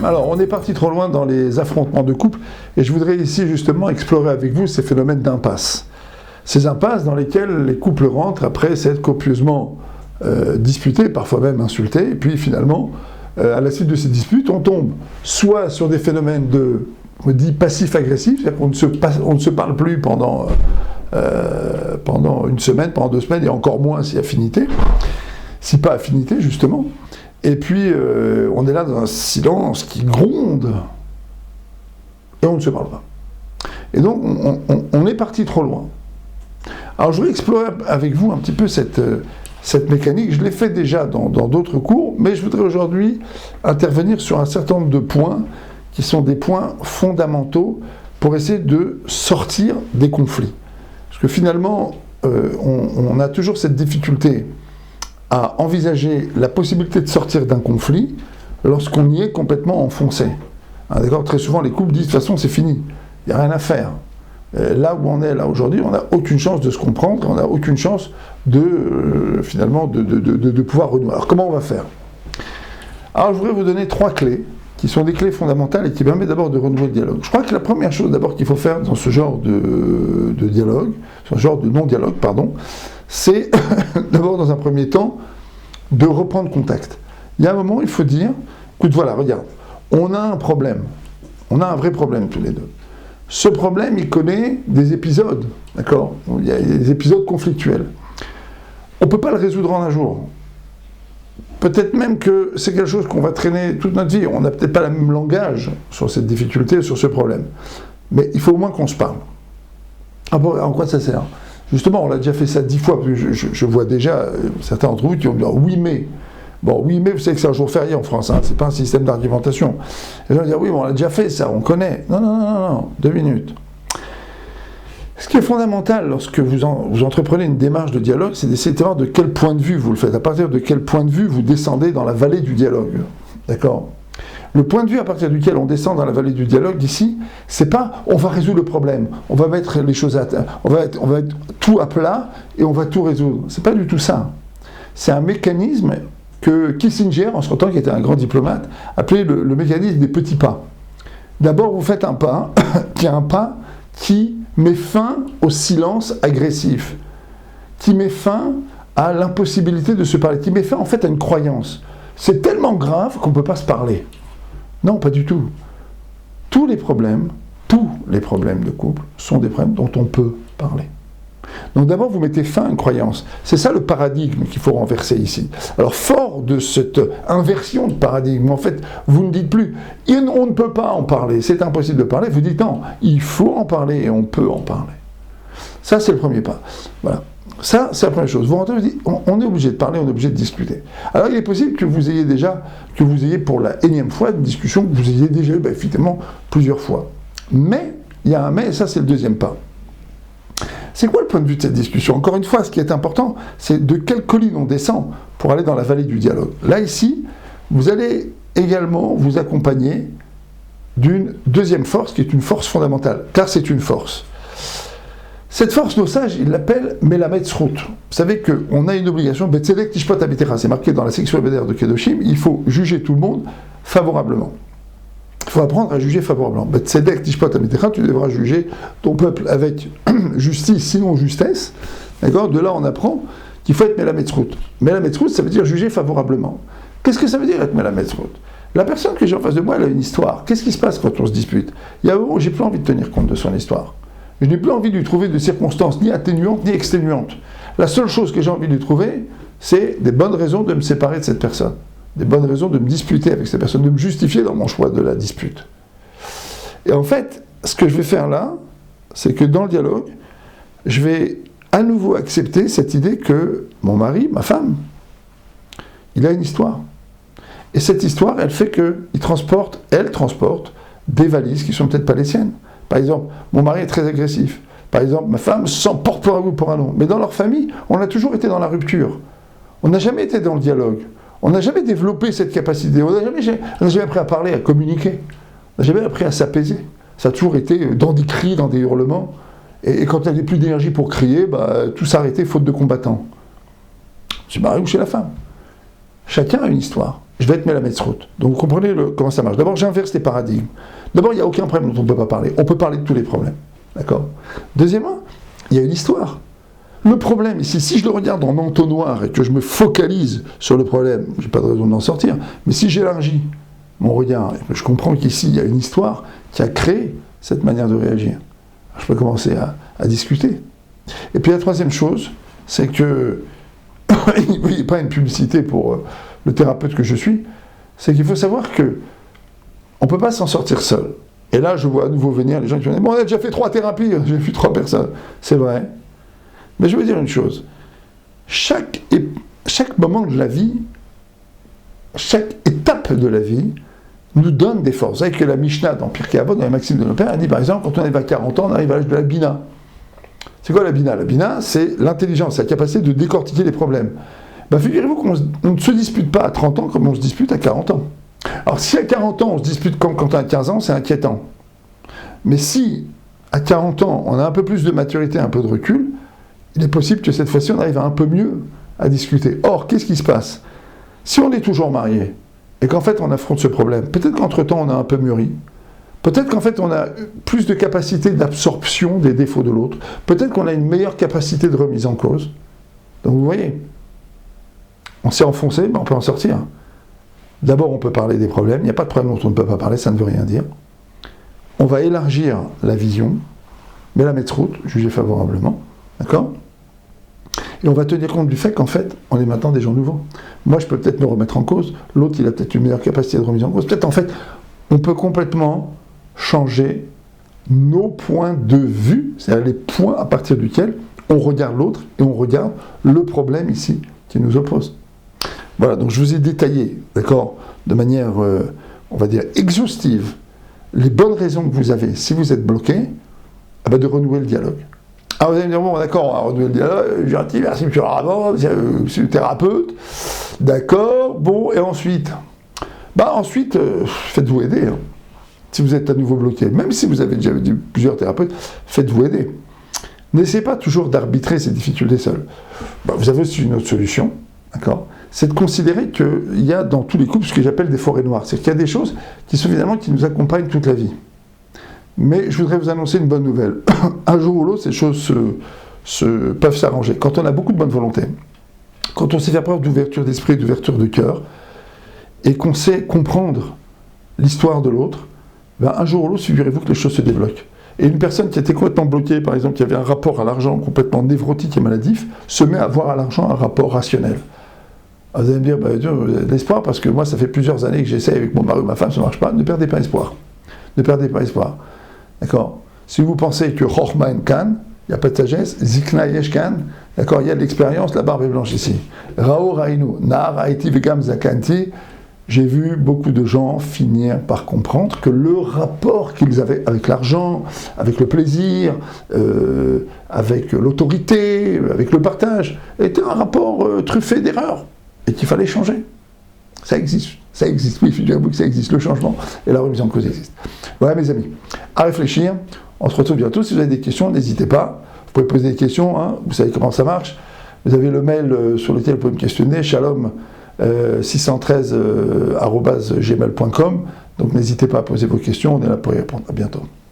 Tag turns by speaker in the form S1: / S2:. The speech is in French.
S1: problème. Alors, on est parti trop loin dans les affrontements de couple, et je voudrais ici justement explorer avec vous ces phénomènes d'impasse. Ces impasses dans lesquelles les couples rentrent après s'être copieusement disputés, parfois même insultés, et puis finalement, à la suite de ces disputes, on tombe soit sur des phénomènes de, on dit, passif-agressif, c'est-à-dire qu'on ne se parle plus pendant une semaine, pendant 2 semaines, et encore moins si affinité, si pas affinité justement. Et puis, on est là dans un silence qui gronde, et on ne se parle pas. Et donc, on est parti trop loin. Alors, je voudrais explorer avec vous un petit peu cette mécanique. Je l'ai fait déjà dans d'autres cours, mais je voudrais aujourd'hui intervenir sur un certain nombre de points qui sont des points fondamentaux pour essayer de sortir des conflits. Parce que finalement, on a toujours cette difficulté à envisager la possibilité de sortir d'un conflit lorsqu'on y est complètement enfoncé. Hein, d'accord ? Très souvent, les couples disent « de toute façon, c'est fini, il n'y a rien à faire ». Là où on est là aujourd'hui, on n'a aucune chance de se comprendre, on n'a aucune chance finalement de pouvoir renouer. Alors comment on va faire ? Alors je voudrais vous donner 3 clés, qui sont des clés fondamentales et qui permettent d'abord de renouer le dialogue. Je crois que la première chose d'abord qu'il faut faire dans ce genre de dialogue, ce genre de non-dialogue, pardon, c'est d'abord dans un premier temps de reprendre contact. Il y a un moment, il faut dire, écoute, voilà, regarde, on a un problème, on a un vrai problème tous les deux. Ce problème, il connaît des épisodes, d'accord ? Il y a des épisodes conflictuels. On ne peut pas le résoudre en un jour. Peut-être même que c'est quelque chose qu'on va traîner toute notre vie. On n'a peut-être pas le même langage sur cette difficulté, sur ce problème. Mais il faut au moins qu'on se parle. Ah bon, en quoi ça sert ? Justement, on a déjà fait ça 10 fois. Je vois déjà certains d'entre vous qui vont me dire « oui, mais ». Bon, oui, mais vous savez que c'est un jour férié en France, hein, c'est pas un système d'argumentation. Les gens vont dire, oui, mais on a déjà fait ça, on connaît. Non, 2 minutes. Ce qui est fondamental lorsque vous entreprenez une démarche de dialogue, c'est d'essayer de voir de quel point de vue vous le faites, à partir de quel point de vue vous descendez dans la vallée du dialogue. D'accord ? Le point de vue à partir duquel on descend dans la vallée du dialogue ici, c'est pas on va résoudre le problème, on va mettre les choses on va mettre tout à plat et on va tout résoudre. C'est pas du tout ça. C'est un mécanisme que Kissinger, en son temps, qui était un grand diplomate, appelait le mécanisme des petits pas. D'abord, vous faites un pas, qui est un pas qui met fin au silence agressif, qui met fin à l'impossibilité de se parler, qui met fin en fait à une croyance. C'est tellement grave qu'on ne peut pas se parler. Non, pas du tout. Tous les problèmes de couple sont des problèmes dont on peut parler. Donc d'abord, vous mettez fin à une croyance. C'est ça le paradigme qu'il faut renverser ici. Alors fort de cette inversion de paradigme, en fait, vous ne dites plus « on ne peut pas en parler, c'est impossible de parler », vous dites « non, il faut en parler et on peut en parler ». Ça, c'est le premier pas. Voilà. Ça, c'est la première chose. Vous rentrez, vous dites, on est obligé de parler, on est obligé de discuter. Alors il est possible que vous ayez pour la énième fois une discussion que vous ayez déjà eu, effectivement, plusieurs fois. Mais, il y a un mais, et ça c'est le deuxième pas. C'est quoi le point de vue de cette discussion ? Encore une fois, ce qui est important, c'est de quelle colline on descend pour aller dans la vallée du dialogue. Là, ici, vous allez également vous accompagner d'une deuxième force, qui est une force fondamentale, car c'est une force. Cette force, nos sages, ils l'appellent Melamed Zchut. Vous savez qu'on a une obligation, Betzedek Tishpot Abitera, c'est marqué dans la section hebdomadaire de Kedoshim, il faut juger tout le monde favorablement. Il faut apprendre à juger favorablement. Betzedek Tishpot Abitera, tu devras juger ton peuple avec justice, sinon justesse. D'accord ? De là, on apprend qu'il faut être Melamed Zchut. Melamed Zchut, ça veut dire juger favorablement. Qu'est-ce que ça veut dire être Melamed Zchut ? La personne que j'ai en face de moi, elle a une histoire. Qu'est-ce qui se passe quand on se dispute ? Il y a un moment où j'ai plus envie de tenir compte de son histoire. Je n'ai plus envie de lui trouver de circonstances ni atténuantes ni exténuantes. La seule chose que j'ai envie de lui trouver, c'est des bonnes raisons de me séparer de cette personne. Des bonnes raisons de me disputer avec cette personne, de me justifier dans mon choix de la dispute. Et en fait, ce que je vais faire là, c'est que dans le dialogue, je vais à nouveau accepter cette idée que mon mari, ma femme, il a une histoire. Et cette histoire, elle fait qu'elle transporte des valises qui ne sont peut-être pas les siennes. Par exemple, mon mari est très agressif. Par exemple, ma femme s'emporte pour un bout pour un long. Mais dans leur famille, on a toujours été dans la rupture. On n'a jamais été dans le dialogue. On n'a jamais développé cette capacité. On n'a jamais appris à parler, à communiquer. On n'a jamais appris à s'apaiser. Ça a toujours été dans des cris, dans des hurlements. Et quand il n'y avait plus d'énergie pour crier, tout s'arrêtait faute de combattants. Chez le mari ou chez la femme. Chacun a une histoire. je vais être Melametzrout. Donc vous comprenez comment ça marche. D'abord, j'inverse les paradigmes. D'abord, il n'y a aucun problème dont on ne peut pas parler. On peut parler de tous les problèmes. D'accord? Deuxièmement, il y a une histoire. Le problème ici, si je le regarde en entonnoir et que je me focalise sur le problème, je n'ai pas de raison d'en sortir, mais si j'élargis mon regard, et que je comprends qu'ici, il y a une histoire qui a créé cette manière de réagir, je peux commencer à discuter. Et puis la troisième chose, c'est que, il n'y a pas une publicité pour le thérapeute que je suis, c'est qu'il faut savoir que on ne peut pas s'en sortir seul. Et là, je vois à nouveau venir les gens qui vont dire « Bon, on a déjà fait 3 thérapies, j'ai vu 3 personnes. » C'est vrai. Mais je veux dire une chose. Chaque moment de la vie, chaque étape de la vie, nous donne des forces. Vous savez que la Mishnah dans Pirkei Avot, dans les Maximes de nos pères, elle dit par exemple, quand on arrive à 40 ans, on arrive à l'âge de la Bina. C'est quoi la Bina? La Bina, c'est l'intelligence, la capacité de décortiquer les problèmes. Ben, figurez-vous qu'on ne se dispute pas à 30 ans comme on se dispute à 40 ans. Alors si à 40 ans on se dispute comme quand on a 15 ans, c'est inquiétant. Mais si à 40 ans on a un peu plus de maturité, un peu de recul, il est possible que cette fois-ci on arrive un peu mieux à discuter. Or, qu'est-ce qui se passe? Si on est toujours marié, et qu'en fait on affronte ce problème, peut-être qu'entre-temps on a un peu mûri, peut-être qu'en fait on a plus de capacité d'absorption des défauts de l'autre, peut-être qu'on a une meilleure capacité de remise en cause. Donc vous voyez, on s'est enfoncé, mais on peut en sortir. D'abord, on peut parler des problèmes. Il n'y a pas de problème dont on ne peut pas parler, ça ne veut rien dire. On va élargir la vision, mais la mettre route, juger favorablement. D'accord? Et on va tenir compte du fait qu'en fait, on est maintenant des gens nouveaux. Moi, je peux peut-être me remettre en cause. L'autre, il a peut-être une meilleure capacité de remise en cause. Peut-être, en fait, on peut complètement changer nos points de vue, c'est-à-dire les points à partir duquel on regarde l'autre et on regarde le problème ici qui nous oppose. Voilà, donc je vous ai détaillé, d'accord, de manière, on va dire, exhaustive, les bonnes raisons que vous avez, si vous êtes bloqué, de renouer le dialogue. Alors vous allez me dire, bon, d'accord, on va renouer le dialogue, gentil, merci monsieur le thérapeute, d'accord, bon, et ensuite ensuite, faites-vous aider. Hein. Si vous êtes à nouveau bloqué, même si vous avez déjà vu plusieurs thérapeutes, faites-vous aider. N'essayez pas toujours d'arbitrer ces difficultés seul. Vous avez aussi une autre solution, d'accord? C'est de considérer qu'il y a dans tous les couples ce que j'appelle des forêts noires. C'est qu'il y a des choses qui sont évidemment qui nous accompagnent toute la vie. Mais je voudrais vous annoncer une bonne nouvelle. Un jour ou l'autre, ces choses peuvent s'arranger. Quand on a beaucoup de bonne volonté, quand on sait faire preuve d'ouverture d'esprit, d'ouverture de cœur, et qu'on sait comprendre l'histoire de l'autre, un jour ou l'autre, figurez-vous que les choses se débloquent. Et une personne qui était complètement bloquée, par exemple, qui avait un rapport à l'argent complètement névrotique et maladif, se met à voir à l'argent un rapport rationnel. Alors vous allez me dire, Dieu, vous avez de l'espoir, parce que moi, ça fait plusieurs années que j'essaie avec mon mari ou ma femme, ça ne marche pas. Ne perdez pas espoir. Ne perdez pas espoir. D'accord? Si vous pensez que Chochma en Kan, il n'y a pas de sagesse, Zikna Yesh Kan, d'accord, il y a de l'expérience, la barbe est blanche ici. Rao Rainu, Nar Haiti Vegam Zakanti, j'ai vu beaucoup de gens finir par comprendre que le rapport qu'ils avaient avec l'argent, avec le plaisir, avec l'autorité, avec le partage, était un rapport truffé d'erreurs et qu'il fallait changer. Ça existe, oui, figurez-vous que ça existe, le changement et la remise en cause existe. Voilà mes amis, à réfléchir, on se retrouve bientôt. Si vous avez des questions, n'hésitez pas, vous pouvez poser des questions, hein, vous savez comment ça marche, vous avez le mail sur lequel vous pouvez me questionner, shalom 613 @gmail.com. Donc n'hésitez pas à poser vos questions, on est là pour y répondre. À bientôt.